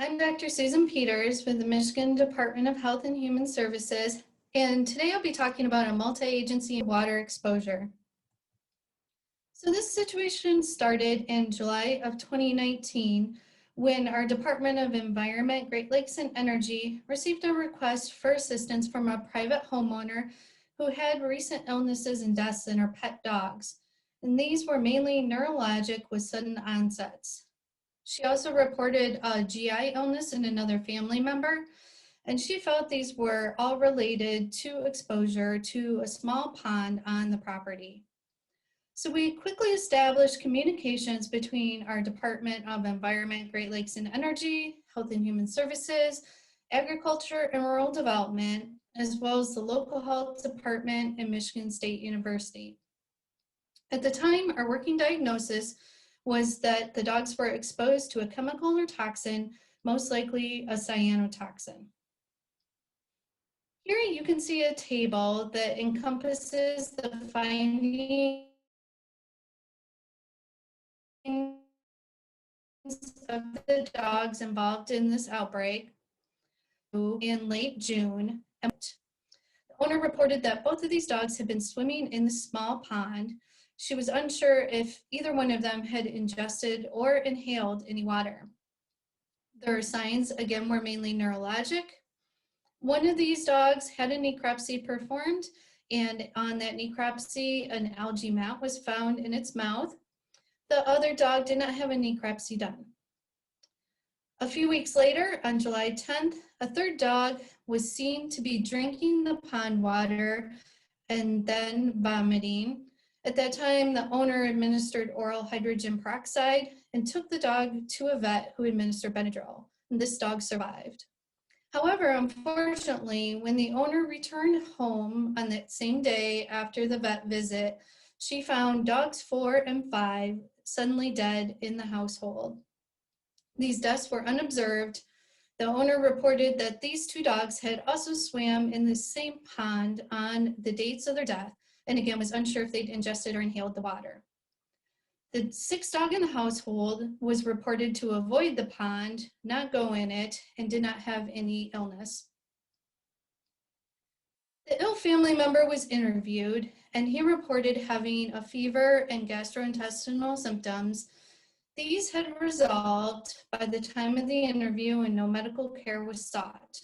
I'm Dr. Susan Peters with the Michigan Department of Health and Human Services, and today I'll be talking about a multi-agency water exposure. So this situation started in July of 2019 when our Department of Environment, Great Lakes and Energy received a request for assistance from a private homeowner who had recent illnesses and deaths in her pet dogs. And these were mainly neurologic with sudden onsets. She also reported a GI illness in another family member, and she felt these were all related to exposure to a small pond on the property. So we quickly established communications between our Department of Environment, Great Lakes and Energy, Health and Human Services, Agriculture and Rural Development, as well as the local health department and Michigan State University. At the time, our working diagnosis was that the dogs were exposed to a chemical or toxin, most likely a cyanotoxin. Here you can see a table that encompasses the findings of the dogs involved in this outbreak in late June. The owner reported that both of these dogs had been swimming in the small pond. She was unsure if either one of them had ingested or inhaled any water. Their signs, again, were mainly neurologic. One of these dogs had a necropsy performed, and on that necropsy, an algae mat was found in its mouth. The other dog did not have a necropsy done. A few weeks later, on July 10th, a third dog was seen to be drinking the pond water and then vomiting. At that time, the owner administered oral hydrogen peroxide and took the dog to a vet who administered Benadryl, and this dog survived. However, unfortunately, when the owner returned home on that same day after the vet visit, she found dogs 4 and 5 suddenly dead in the household. These deaths were unobserved. The owner reported that these 2 dogs had also swam in the same pond on the dates of their death, and again was unsure if they'd ingested or inhaled the water. The 6th dog in the household was reported to avoid the pond, not go in it, and did not have any illness. The ill family member was interviewed, and he reported having a fever and gastrointestinal symptoms. These had resolved by the time of the interview and no medical care was sought.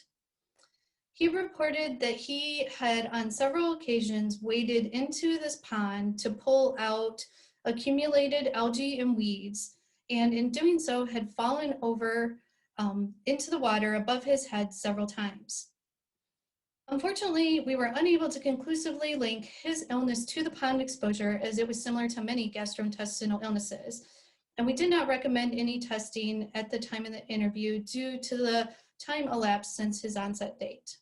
He reported that he had on several occasions waded into this pond to pull out accumulated algae and weeds, and in doing so had fallen over into the water above his head several times. Unfortunately, we were unable to conclusively link his illness to the pond exposure, as it was similar to many gastrointestinal illnesses. And we did not recommend any testing at the time of the interview due to the time elapsed since his onset date.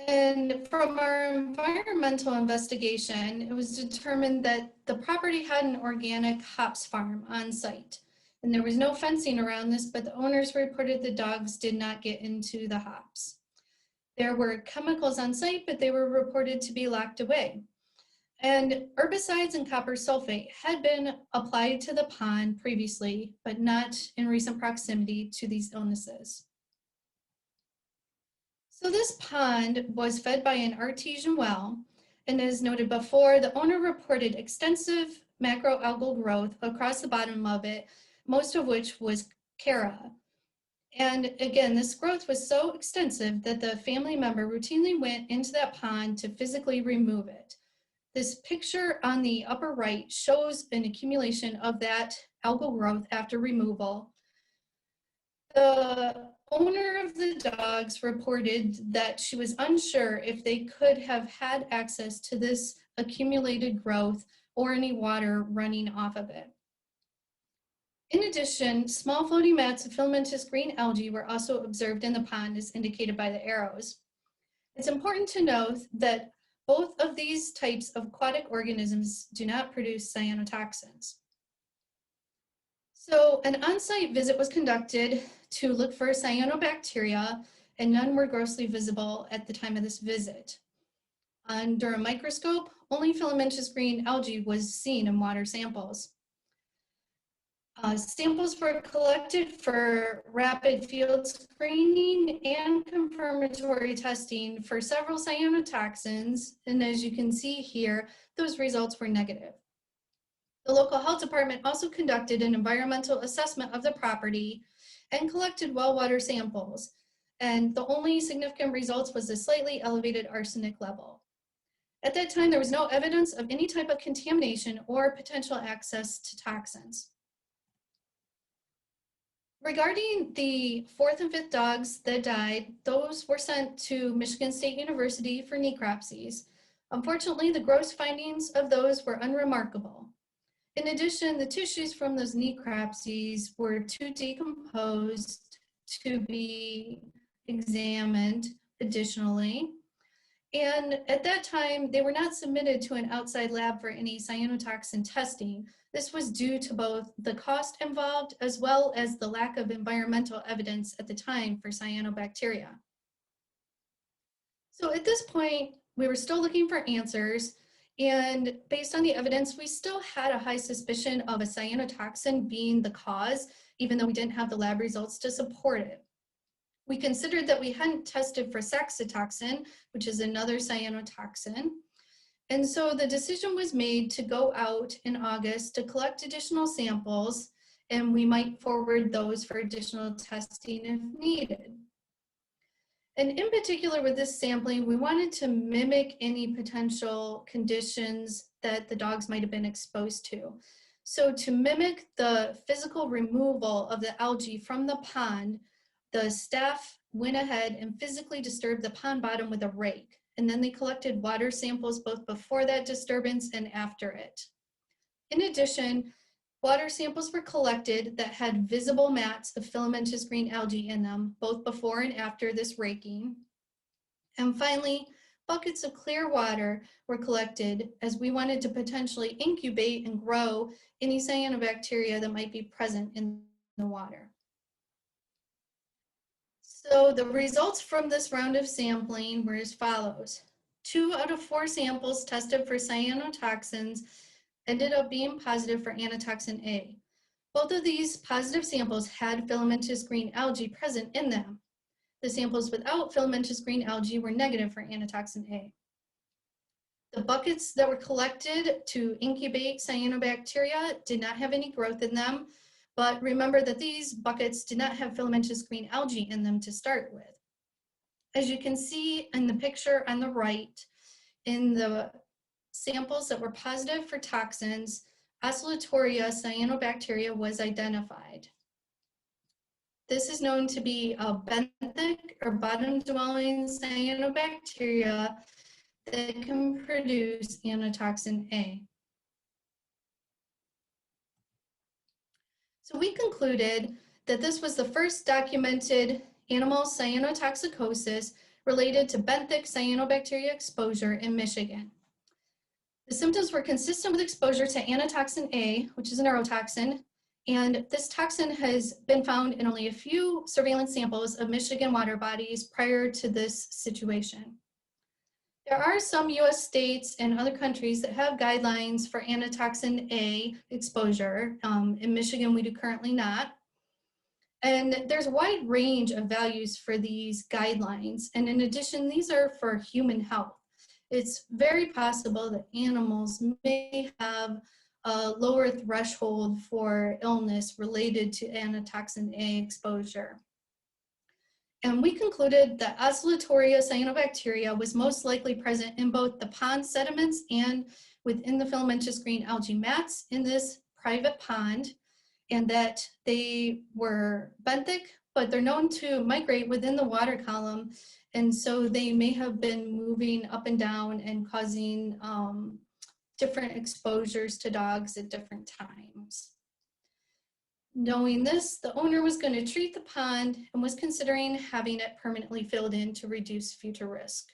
And from our environmental investigation, it was determined that the property had an organic hops farm on site. And there was no fencing around this, but the owners reported the dogs did not get into the hops. There were chemicals on site, but they were reported to be locked away. And herbicides and copper sulfate had been applied to the pond previously, but not in recent proximity to these illnesses. So this pond was fed by an artesian well, and as noted before, the owner reported extensive macroalgal growth across the bottom of it, most of which was Chara. And again, this growth was so extensive that the family member routinely went into that pond to physically remove it. This picture on the upper right shows an accumulation of that algal growth after removal. The owner of the dogs reported that she was unsure if they could have had access to this accumulated growth or any water running off of it. In addition, small floating mats of filamentous green algae were also observed in the pond, as indicated by the arrows. It's important to note that both of these types of aquatic organisms do not produce cyanotoxins. So an on-site visit was conducted to look for cyanobacteria, and none were grossly visible at the time of this visit. Under a microscope, only filamentous green algae was seen in water samples. Samples were collected for rapid field screening and confirmatory testing for several cyanotoxins, and as you can see here, those results were negative. The local health department also conducted an environmental assessment of the property and collected well water samples, and the only significant results was a slightly elevated arsenic level. At that time, there was no evidence of any type of contamination or potential access to toxins. Regarding the 4th and 5th dogs that died, those were sent to Michigan State University for necropsies. Unfortunately, the gross findings of those were unremarkable. In addition, the tissues from those necropsies were too decomposed to be examined additionally. And at that time, they were not submitted to an outside lab for any cyanotoxin testing. This was due to both the cost involved as well as the lack of environmental evidence at the time for cyanobacteria. So at this point, we were still looking for answers, and based on the evidence, we still had a high suspicion of a cyanotoxin being the cause, even though we didn't have the lab results to support it. We considered that we hadn't tested for saxitoxin, which is another cyanotoxin. And so the decision was made to go out in August to collect additional samples, and we might forward those for additional testing if needed. And in particular with this sampling, we wanted to mimic any potential conditions that the dogs might have been exposed to. So to mimic the physical removal of the algae from the pond, the staff went ahead and physically disturbed the pond bottom with a rake, and then they collected water samples both before that disturbance and after it. In addition, water samples were collected that had visible mats of filamentous green algae in them, both before and after this raking. And finally, buckets of clear water were collected as we wanted to potentially incubate and grow any cyanobacteria that might be present in the water. So the results from this round of sampling were as follows. 2 out of 4 samples tested for cyanotoxins ended up being positive for anatoxin A. Both of these positive samples had filamentous green algae present in them. The samples without filamentous green algae were negative for anatoxin A. The buckets that were collected to incubate cyanobacteria did not have any growth in them, but remember that these buckets did not have filamentous green algae in them to start with. As you can see in the picture on the right, in the samples that were positive for toxins, Oscillatoria cyanobacteria was identified. This is known to be a benthic or bottom-dwelling cyanobacteria that can produce anatoxin A. So we concluded that this was the first documented animal cyanotoxicosis related to benthic cyanobacteria exposure in Michigan. The symptoms were consistent with exposure to anatoxin A, which is a neurotoxin, and this toxin has been found in only a few surveillance samples of Michigan water bodies prior to this situation. There are some US states and other countries that have guidelines for anatoxin A exposure. In Michigan, we do currently not. And there's a wide range of values for these guidelines. And in addition, these are for human health. It's very possible that animals may have a lower threshold for illness related to anatoxin A exposure. And we concluded that Oscillatoria cyanobacteria was most likely present in both the pond sediments and within the filamentous green algae mats in this private pond, and that they were benthic, but they're known to migrate within the water column, and so they may have been moving up and down and causing different exposures to dogs at different times. Knowing this, the owner was going to treat the pond and was considering having it permanently filled in to reduce future risk.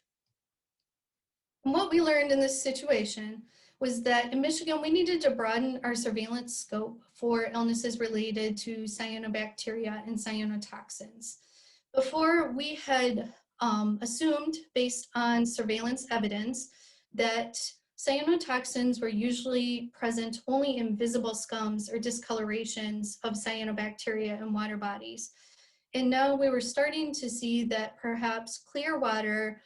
And what we learned in this situation was that in Michigan, we needed to broaden our surveillance scope for illnesses related to cyanobacteria and cyanotoxins. Before, we had assumed, based on surveillance evidence, that cyanotoxins were usually present only in visible scums or discolorations of cyanobacteria in water bodies. And now we were starting to see that perhaps clear water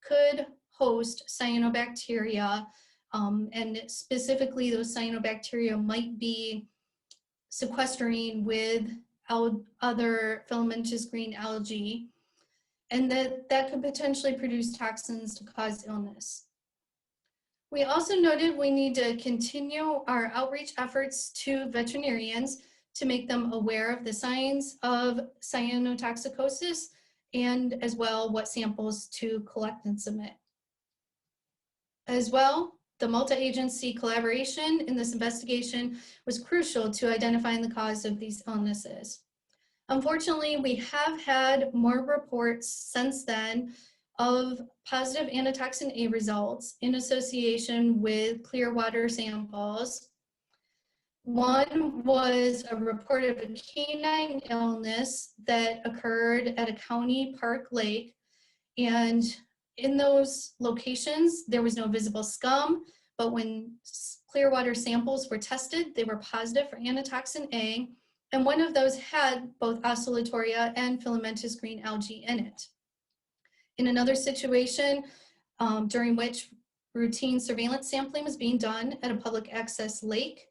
could host cyanobacteria, and specifically those cyanobacteria might be sequestering with other filamentous green algae, and that could potentially produce toxins to cause illness. We also noted we need to continue our outreach efforts to veterinarians to make them aware of the signs of cyanotoxicosis and as well what samples to collect and submit. As well, the multi-agency collaboration in this investigation was crucial to identifying the cause of these illnesses. Unfortunately, we have had more reports since then of positive antitoxin A results in association with clear water samples. One was a report of a canine illness that occurred at a county park lake, and in those locations, there was no visible scum, but when clear water samples were tested, they were positive for antitoxin A, and one of those had both oscillatoria and filamentous green algae in it. In another situation, during which routine surveillance sampling was being done at a public access lake,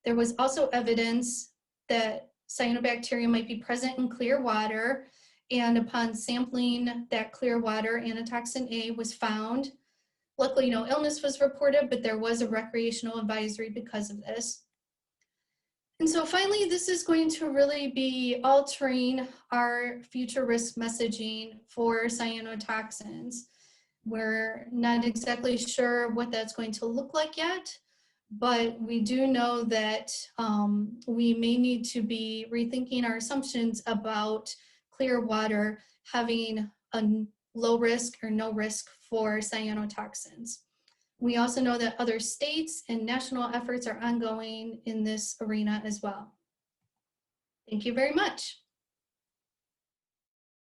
there was also evidence that cyanobacteria might be present in clear water, and upon sampling that clear water, antitoxin A was found. Luckily, no illness was reported, but there was a recreational advisory because of this. And so finally, this is going to really be altering our future risk messaging for cyanotoxins. We're not exactly sure what that's going to look like yet, but we do know that we may need to be rethinking our assumptions about clear water having a low risk or no risk for cyanotoxins. We also know that other states and national efforts are ongoing in this arena as well. Thank you very much.